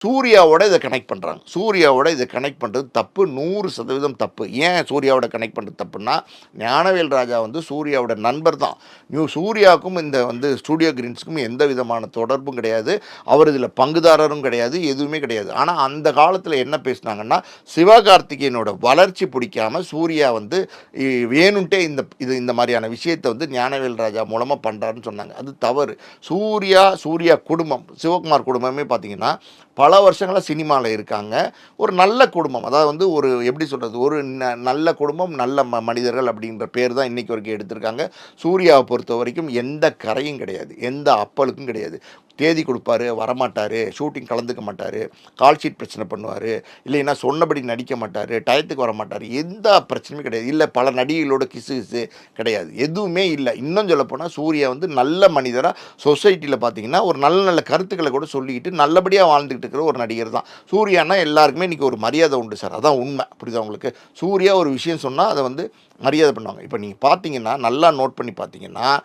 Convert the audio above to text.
சூர்யாவோட இத கனெக்ட் பண்றாங்க. சூர்யாவோட இத கனெக்ட் பண்றது தப்பு. 100% தப்பு. ஏன் சூர்யாவோட கனெக்ட் பண்றது தப்புன்னா, ஞானவேல் ராஜா வந்து சூர்யாவோட நண்பர் தான். சூர்யாவுக்கும் இந்த ஸ்டூடியோ கிரீன்ஸ்க்கும் எந்த விதமான தொடர்பும் கிடையாது. அவர் இதில பங்குதாரரும் கிடையாது. எதுவுமே கிடையாது. ஆனா அந்த காலத்தில என்ன பேசினாங்கன்னா, சிவகார்த்திகேயனோட வளர்ச்சி பிடிக்காம சூர்யா வேணுன்ட்டே இந்த மாரியான விஷயத்த ஞானவேல் ராஜா மூலமா பண்றாருன்னு சொன்னாங்க. அது தவறு. சூர்யா குடும்பம், சிவகுமார் குடும்பமே பார்த்தீங்கன்னா, பல வருஷங்களா சினிமால இருக்காங்க. ஒரு நல்ல குடும்பம். அதாவது ஒரு எப்படி சொல்றது? ஒரு நல்ல குடும்பம், நல்ல மனிதர்கள் அப்படின்ற பேர் தான் இன்னைக்கு வரைக்கும் எடுத்திருக்காங்க. சூர்யாவ பொறுத்தவரைக்கும் எந்த கரையும் கிடையாது. எந்த அப்பலுக்கும் கிடையாது. தேதி குடுப்பாரு, வரமாட்டாரு, ஷூட்டிங் கலந்துக்க மாட்டாரு, கால் ஷீட் பிரச்சனை பண்ணுவாரு, இல்லைன்னா சொன்னபடி நடிக்க மாட்டாரு, டயத்துக்கு வரமாட்டாரு. எந்த பிரச்சனையும் கிடையாது. இல்ல பல நடிகைகளோட கிசு கிடையாது. எதுவுமே இல்ல. இன்னும் சொல்லப்போனா சூர்யா நல்ல மனிதரா சொசைட்டில பார்த்தீங்கன்னா, ஒரு நல்ல நல்ல கருத்துக்கள கூட சொல்லிக்கிட்டு நல்லபடியா வாழ்ந்துகிட்டு இருக்கிற ஒரு நடிகர் தான். சூர்யான்னா எல்லாருக்குமே இன்னைக்கு ஒரு மரியாதை உண்டு சார். அதான் உண்மை. புரியுதா உங்களுக்கு? சூர்யா ஒரு விஷயம் சொன்னா அத மரியாதை பண்ணுவாங்க. இப்ப நீங்க பார்த்தீங்கன்னா, நல்லா நோட் பண்ணி பார்த்தீங்கன்னா,